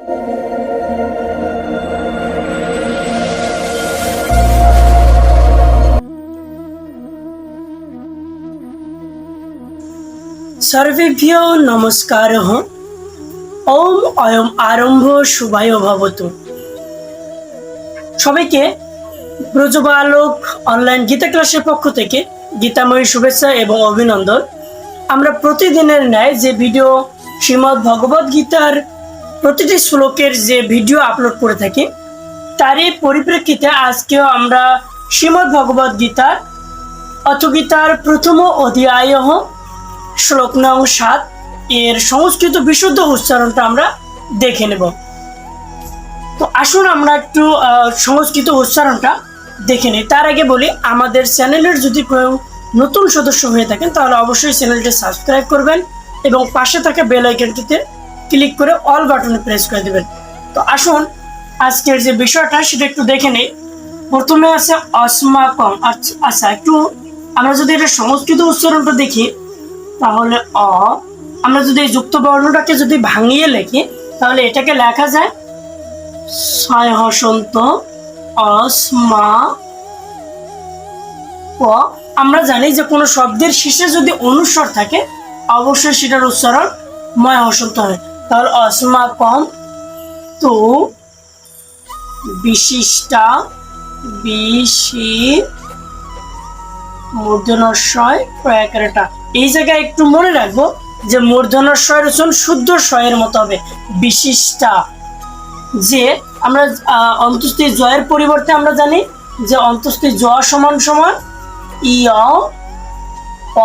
सर्वेभ्यो नमस्कारः। ओम अयम आरंभ शुभाय भवतु। সবাইকে ব্রজবালক অনলাইন গীতা ক্লাসের পক্ষ থেকে গীতাময়ী শুভেচ্ছা এবং অভিনন্দন। আমরা প্রতিদিনের ন্যায় যে ভিডিও শ্রীমদ্ ভগবদ গীতার প্রতিটি শ্লোকের যে ভিডিও আপলোড করে থাকি, তারই পরিপ্রেক্ষিতে আজকেও আমরা শ্রীমদ্ ভগবদ গীতার অথগীতার প্রথম অধ্যায় শ্লোক নং 7 এর সংস্কৃত বিশুদ্ধ উচ্চারণটা আমরা দেখে নেব। তো আসুন আমরা একটু সংস্কৃত উচ্চারণটা দেখে নিই। তার আগে বলি, আমাদের চ্যানেলের যদি কেউ নতুন সদস্য হয়ে থাকেন তাহলে অবশ্যই চ্যানেলটি সাবস্ক্রাইব করবেন এবং পাশে থাকা বেল আইকনটিতে ক্লিক করে অল বাটনে প্রেস করে দেবেন। তো আসুন আজকের যে বিষয়টা সেটা একটু দেখে নিই। প্রথমে আছে অস্মাকম। আচ্ছা, একটু আমরা যদি এটা সংস্কৃত উচ্চারণটা দেখি তাহলে আমরা যদি এই যুক্ত বর্ণটাকে যদি ভাঙিয়ে লিখি তাহলে এটাকে লেখা যায় ছয় হসন্ত অসমা ক। আমরা জানি যে কোনো শব্দের শেষে যদি অনুস্বর থাকে অবশ্যই সেটার উচ্চারণ ময় হসন্ত হয়। তাহলে অস্মাকম তো বিশিষ্টা বিশি মূর্ধন্যস্বয় প্রয়াকারটা। এই জায়গায় একটু মনে রাখবো যে মূর্ধন্যস্বয়ের উচ্চারণ শুদ্ধ স্বয়ের মতো হবে বিশিষ্টা। যে আমরা অন্তস্থিত জয়ের পরিবর্তে আমরা জানি যে অন্তস্থিত জ সমান সমান ই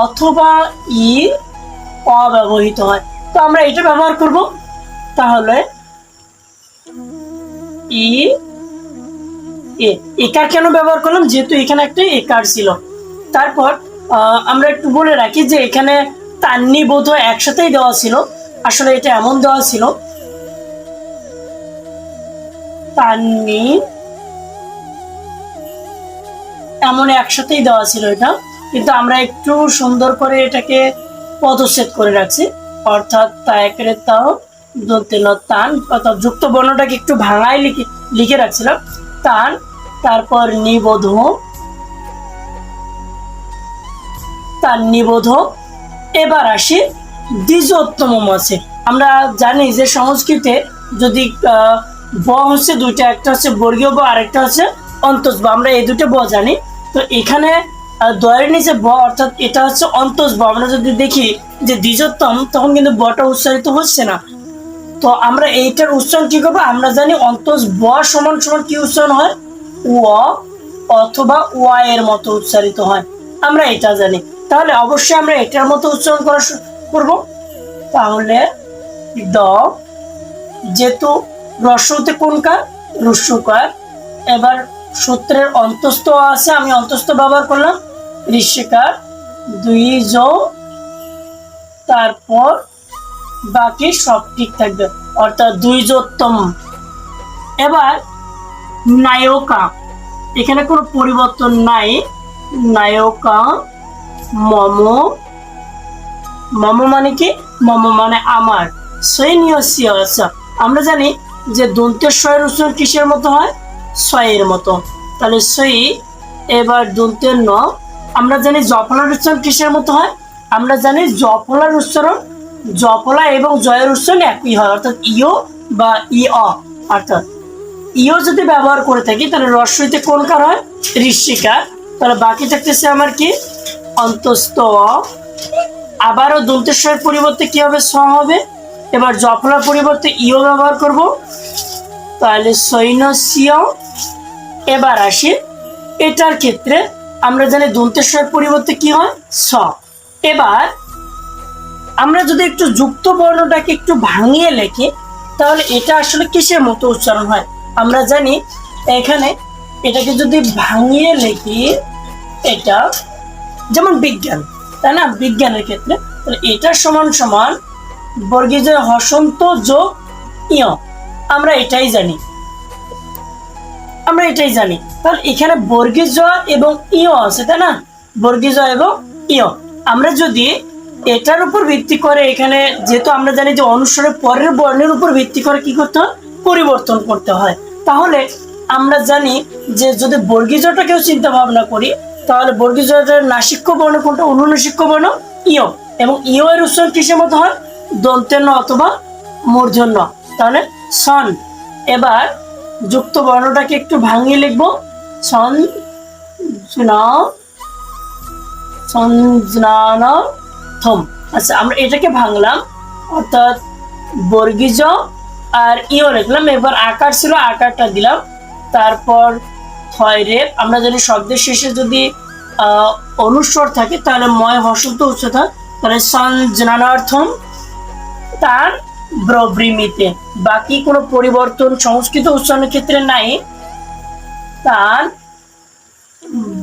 অথবা ই অব্যবহৃত হয়। তো আমরা এটা ব্যবহার করব। তাহলে ই একার কেন ব্যবহার করলাম, যেহেতু এখানে একটা একার ছিল। তারপর আমরা একটু বলে রাখি যে এখানে তান্নি বোধ একসাথেই দেওয়া ছিল। আসলে এটা এমন দেওয়া ছিল তান্নি এমন একসাথেই দেওয়া ছিল এটা, কিন্তু আমরা একটু সুন্দর করে এটাকে পদচ্ছেদ করে রাখছি, অর্থাৎ তায়কের তাও দন্তেন তান, অর্থাৎ যুক্ত বর্ণটাকে একটু ভাঙায় লিখে রাখছিলাম তান। তারপর নিবোধ তার নিবোধ। এবার আসি দ্বিজোত্তম আছে। আমরা জানি যে সংস্কৃতে যদি ব হচ্ছে দুইটা, একটা হচ্ছে বর্গীয় ব, আরেকটা হচ্ছে অন্তজ ব। আমরা এই দুটো ব জানি। তো এখানে দয়ের নিচে ব, অর্থাৎ এটা হচ্ছে অন্তজ ব। আমরা যদি দেখি যে দ্বিজোত্তম, তখন কিন্তু বটা উচ্চারিত হচ্ছে না। তো আমরা এইটার উচ্চারণ কি করবো? আমরা জানি অন্তজ ব সমান সমান কি উচ্চারণ হয়, ও অথবা ওয়া এর মতো উচ্চারিত হয়, আমরা এটা জানি। তাহলে অবশ্যই আমরা এটার মতো উচ্চারণ করা করব। তাহলে দ, যেহেতু রস্যতে কোনকার, রস্যকার। এবার সূত্রের অন্তস্থ আছে, আমি অন্তস্থ ব্যবহার করলাম ঋষিকার দুই জ। তারপর বাকি সব ঠিক থাকবে, অর্থাৎ দ্বিজোত্তম। এবার নায়কা, এখানে কোনো পরিবর্তন নাই। নায়কা মম, মম মানে কি? মম মানে আমার। সৈনিয়। আমরা জানি যে দন্তের স্বয়ের উচ্চারণ কিসের মতো হয়? ছয়ের মতো। তাহলে সই। এবার দন্তের ন, আমরা জানি জফলার উচ্চারণ কিসের মতো হয়? আমরা জানি জফলার উচ্চারণ, জফলা এবং জয়ের উচ্চারণ একই হয়, অর্থাৎ ইও বা ই অ। অর্থাৎ ইও যদি ব্যবহার করে থাকি তাহলে রস্যইতে কোনকার হয়? ঋষিকার। তাহলে বাকি থাকতেছে আমার কি? অন্তস্থ। আবারও দন্তেশ্বরের পরিবর্তে কি হবে? স হবে। এবার জফলার পরিবর্তে ইও ব্যবহার করব, তাহলে সৈন্যস্য। এবার আসি এটার ক্ষেত্রে, আমরা জানি দন্তেশ্বরের পরিবর্তে কি হয়? স। এবার আমরা যদি একটু যুক্ত বর্ণটাকে একটু ভাঙিয়ে লিখি তাহলে এটা আসলে কিসের মতো উচ্চারণ হয়? আমরা জানি এখানে এটাকে যদি ভাঙিয়ে লিখি, এটা যেমন বিজ্ঞান, তাই না? বিজ্ঞানের ক্ষেত্রে তাহলে এটা সমান সমান বর্গীয় জ হসন্ত যোগ ইয়। আমরা এটাই জানি। তাহলে এখানে বর্গীয় জ এবং ইয় আছে, তাই না? বর্গীয় জ এবং ইয়। আমরা যদি এটার উপর ভিত্তি করে, এখানে যেহেতু আমরা জানি যে অনুস্বরের পরের বর্ণের উপর ভিত্তি করে কি করতে হয়? পরিবর্তন করতে হয়। তাহলে আমরা জানি যে যদি বর্গীজটাকেও চিন্তা ভাবনা করি, তাহলে বর্গীজটার নাসিক্য বর্ণ কোনটা? অনুনাসিক্য বর্ণ ইয়, এবং ইয় এর উচ্চারণ কিসের মতো হয়? দন্তের ন অথবা মূর্ধন্য। তাহলে সন। এবার যুক্ত বর্ণটাকে একটু ভাঙিয়ে লিখবো, সন থম। আচ্ছা, আমরা এটাকে ভাঙলাম, অর্থাৎ বর্গীজ আর ইও লিখলাম। এবার আকার ছিল, আকারটা দিলাম। তারপর থয় রেপ। আমরা জানি শব্দের শেষে যদি অনুস্বর থাকে তাহলে ময় হসন্ত উচ্চতা, তাহলে সঞ্জনানার্থম তার ব্রবৃমিতে। বাকি কোনো পরিবর্তন সংস্কৃত উচ্চারণের ক্ষেত্রে নাই। তার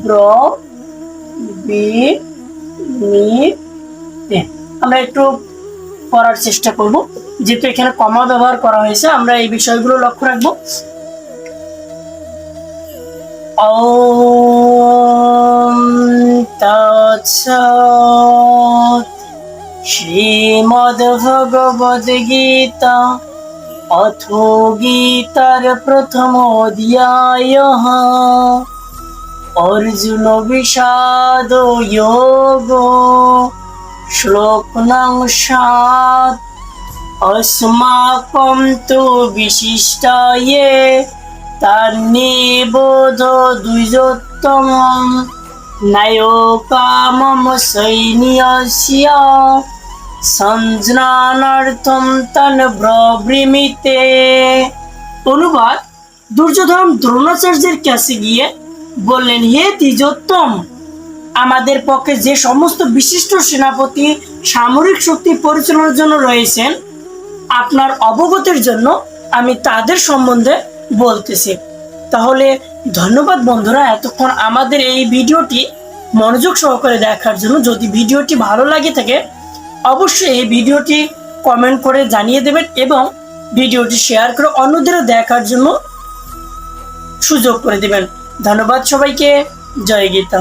ব্রবৃমিতে। আমরা একটু পড়ার চেষ্টা করব, যেহেতু এখানে কমা ব্যবহার করা হয়েছে, আমরা এই বিষয়গুলো লক্ষ্য রাখবো। ওম তৎসৎ। শ্রীমদ্ভগবদ্গীতা অথ গীতার প্রথম অধ্যায়ঃ অর্জুন বিষাদ যোগো শ্লোক নং ৭। अस्माकं तु विशिष्टाये तन्निबोध द्विजोत्तमं नयोकामं सैन्यस्य संज्ञानार्थं तन्ब्रवीमिते। অনুবাদ: দুর্যোধন দ্রোণাচার্যের কাছে গিয়ে বললেন, হে দ্বিজোত্তম, আমাদের পক্ষে যে সমস্ত বিশিষ্ট সেনাপতি সামরিক শক্তি পরিচালনার জন্য রয়েছেন, আপনার অবগতির জন্য আমি তাদের সম্বন্ধে বলতেছি। তাহলে ধন্যবাদ বন্ধুরা, এতক্ষণ আমাদের এই ভিডিওটি মনোযোগ সহকারে দেখার জন্য। যদি ভিডিওটি ভালো লাগে থাকে অবশ্যই এই ভিডিওটি কমেন্ট করে জানিয়ে দেবেন এবং ভিডিওটি শেয়ার করে অন্যদেরও দেখার জন্য সুযোগ করে দেবেন। ধন্যবাদ সবাইকে। জয় গীতা।